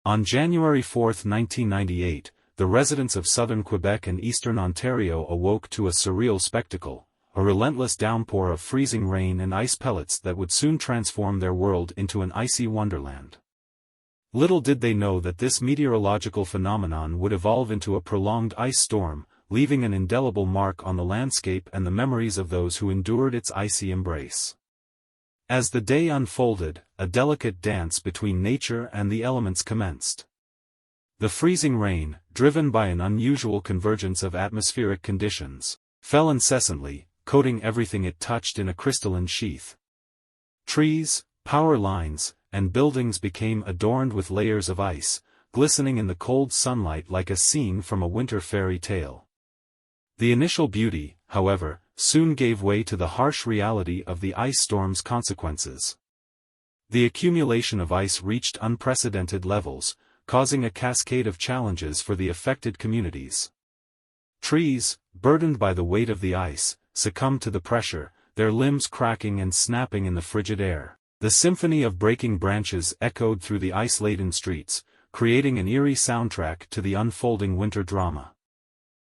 On January 4, 1998, the residents of southern Quebec and eastern Ontario awoke to a surreal spectacle, a relentless downpour of freezing rain and ice pellets that would soon transform their world into an icy wonderland. Little did they know that this meteorological phenomenon would evolve into a prolonged ice storm, leaving an indelible mark on the landscape and the memories of those who endured its icy embrace. As the day unfolded, a delicate dance between nature and the elements commenced. The freezing rain, driven by an unusual convergence of atmospheric conditions, fell incessantly, coating everything it touched in a crystalline sheath. Trees, power lines, and buildings became adorned with layers of ice, glistening in the cold sunlight like a scene from a winter fairy tale. The initial beauty, however, soon gave way to the harsh reality of the ice storm's consequences. The accumulation of ice reached unprecedented levels, causing a cascade of challenges for the affected communities. Trees, burdened by the weight of the ice, succumbed to the pressure, their limbs cracking and snapping in the frigid air. The symphony of breaking branches echoed through the ice-laden streets, creating an eerie soundtrack to the unfolding winter drama.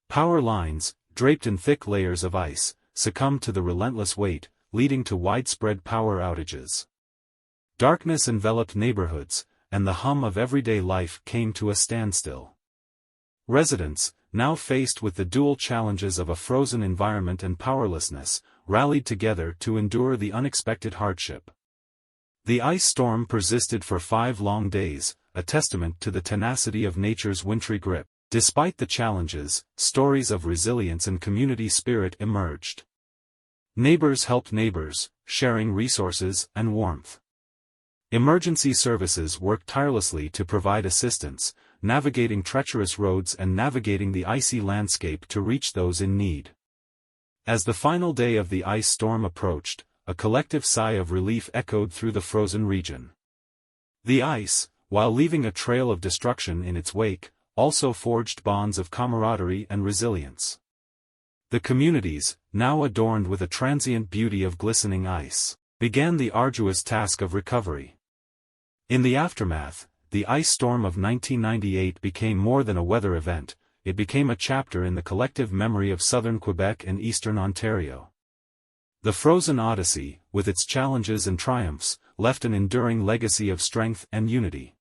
Power lines, draped in thick layers of ice, succumbed to the relentless weight, leading to widespread power outages. Darkness enveloped neighborhoods, and the hum of everyday life came to a standstill. Residents, now faced with the dual challenges of a frozen environment and powerlessness, rallied together to endure the unexpected hardship. The ice storm persisted for 5 long days, a testament to the tenacity of nature's wintry grip. Despite the challenges, stories of resilience and community spirit emerged. Neighbors helped neighbors, sharing resources and warmth. Emergency services worked tirelessly to provide assistance, navigating treacherous roads and navigating the icy landscape to reach those in need. As the final day of the ice storm approached, a collective sigh of relief echoed through the frozen region. The ice, while leaving a trail of destruction in its wake, also forged bonds of camaraderie and resilience. The communities, now adorned with a transient beauty of glistening ice, began the arduous task of recovery. In the aftermath, the ice storm of 1998 became more than a weather event, it became a chapter in the collective memory of southern Quebec and eastern Ontario. The frozen odyssey, with its challenges and triumphs, left an enduring legacy of strength and unity.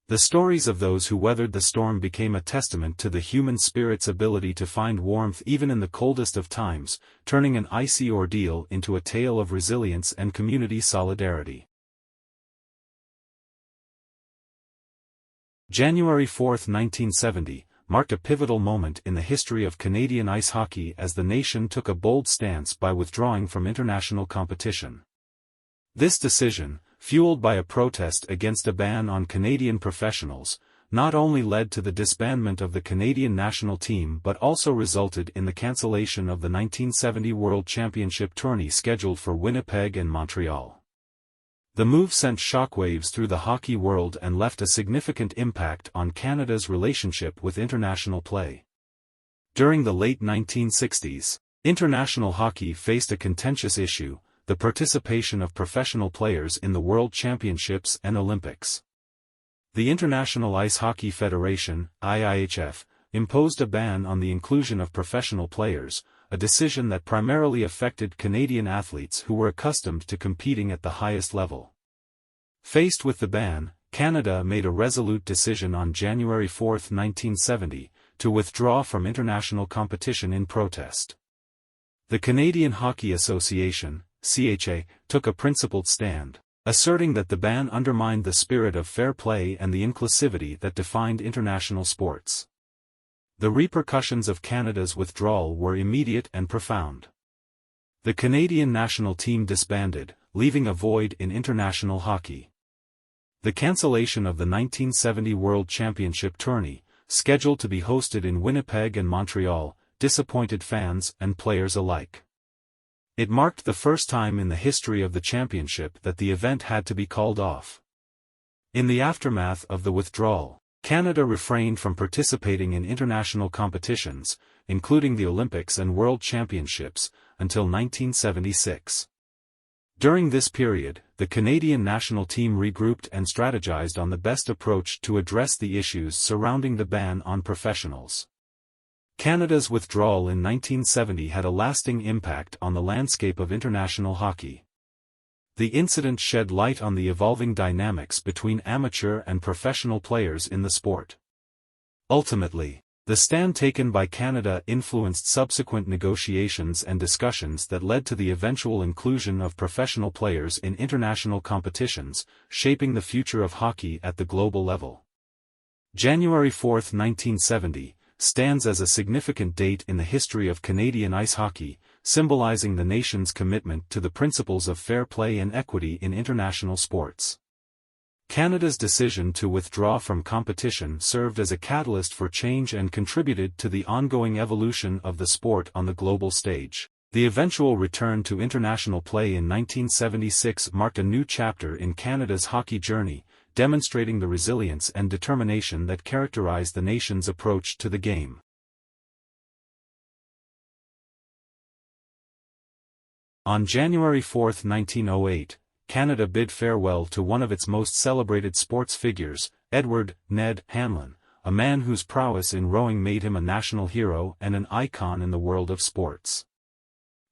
The stories of those who weathered the storm became a testament to the human spirit's ability to find warmth even in the coldest of times, turning an icy ordeal into a tale of resilience and community solidarity. January 4, 1970, marked a pivotal moment in the history of Canadian ice hockey as the nation took a bold stance by withdrawing from international competition. This decision, fueled by a protest against a ban on Canadian professionals, not only led to the disbandment of the Canadian national team but also resulted in the cancellation of the 1970 World Championship tourney scheduled for Winnipeg and Montreal. The move sent shockwaves through the hockey world and left a significant impact on Canada's relationship with international play. During the late 1960s, international hockey faced a contentious issue: the participation of professional players in the World Championships and Olympics. The International Ice Hockey Federation, IIHF, imposed a ban on the inclusion of professional players, a decision that primarily affected Canadian athletes who were accustomed to competing at the highest level. Faced with the ban, Canada made a resolute decision on January 4, 1970, to withdraw from international competition in protest. The Canadian Hockey Association, CHA, took a principled stand, asserting that the ban undermined the spirit of fair play and the inclusivity that defined international sports. The repercussions of Canada's withdrawal were immediate and profound. The Canadian national team disbanded, leaving a void in international hockey. The cancellation of the 1970 World Championship tourney, scheduled to be hosted in Winnipeg and Montreal, disappointed fans and players alike. It marked the first time in the history of the championship that the event had to be called off. In the aftermath of the withdrawal, Canada refrained from participating in international competitions, including the Olympics and World Championships, until 1976. During this period, the Canadian national team regrouped and strategized on the best approach to address the issues surrounding the ban on professionals. Canada's withdrawal in 1970 had a lasting impact on the landscape of international hockey. The incident shed light on the evolving dynamics between amateur and professional players in the sport. Ultimately, the stand taken by Canada influenced subsequent negotiations and discussions that led to the eventual inclusion of professional players in international competitions, shaping the future of hockey at the global level. January 4, 1970, stands as a significant date in the history of Canadian ice hockey, symbolizing the nation's commitment to the principles of fair play and equity in international sports. Canada's decision to withdraw from competition served as a catalyst for change and contributed to the ongoing evolution of the sport on the global stage. The eventual return to international play in 1976 marked a new chapter in Canada's hockey journey, demonstrating the resilience and determination that characterized the nation's approach to the game. On January 4, 1908, Canada bid farewell to one of its most celebrated sports figures, Ned Hanlan, a man whose prowess in rowing made him a national hero and an icon in the world of sports.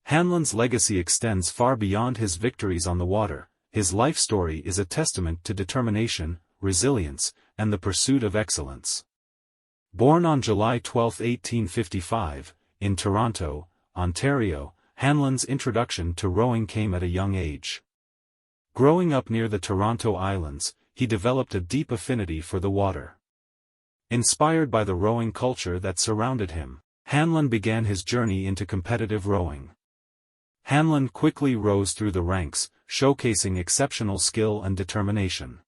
Hanlan's legacy extends far beyond his victories on the water. His life story is a testament to determination, resilience, and the pursuit of excellence. Born on July 12, 1855, in Toronto, Ontario, Hanlan's introduction to rowing came at a young age. Growing up near the Toronto Islands, he developed a deep affinity for the water. Inspired by the rowing culture that surrounded him, Hanlan began his journey into competitive rowing. Hanlan quickly rose through the ranks, showcasing exceptional skill and determination.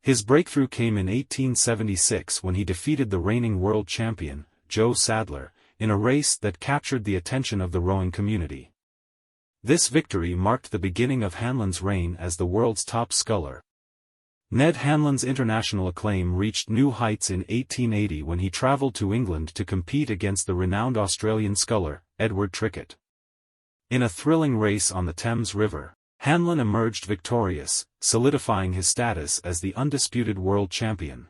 His breakthrough came in 1876 when he defeated the reigning world champion, Joe Sadler, in a race that captured the attention of the rowing community. This victory marked the beginning of Hanlan's reign as the world's top sculler. Ned Hanlan's international acclaim reached new heights in 1880 when he traveled to England to compete against the renowned Australian sculler, Edward Trickett. In a thrilling race on the Thames River, Hanlan emerged victorious, solidifying his status as the undisputed world champion.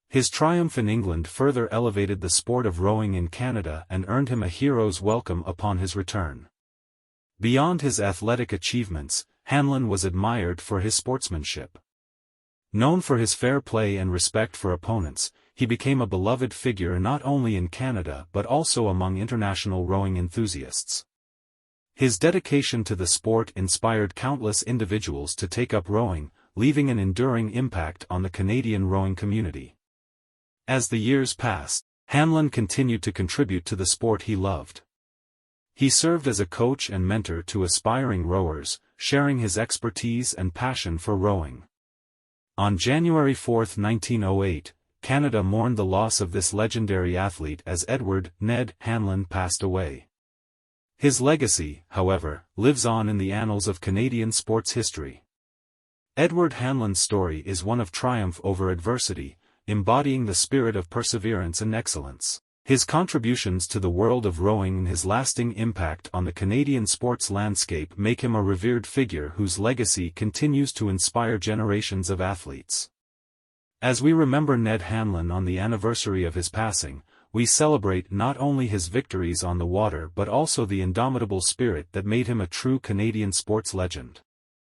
His triumph in England further elevated the sport of rowing in Canada and earned him a hero's welcome upon his return. Beyond his athletic achievements, Hanlan was admired for his sportsmanship. Known for his fair play and respect for opponents, he became a beloved figure not only in Canada but also among international rowing enthusiasts. His dedication to the sport inspired countless individuals to take up rowing, leaving an enduring impact on the Canadian rowing community. As the years passed, Hanlan continued to contribute to the sport he loved. He served as a coach and mentor to aspiring rowers, sharing his expertise and passion for rowing. On January 4, 1908, Canada mourned the loss of this legendary athlete as Ned Hanlan passed away. His legacy, however, lives on in the annals of Canadian sports history. Hanlan's story is one of triumph over adversity, embodying the spirit of perseverance and excellence. His contributions to the world of rowing and his lasting impact on the Canadian sports landscape make him a revered figure whose legacy continues to inspire generations of athletes. As we remember Ned Hanlan on the anniversary of his passing, we celebrate not only his victories on the water but also the indomitable spirit that made him a true Canadian sports legend.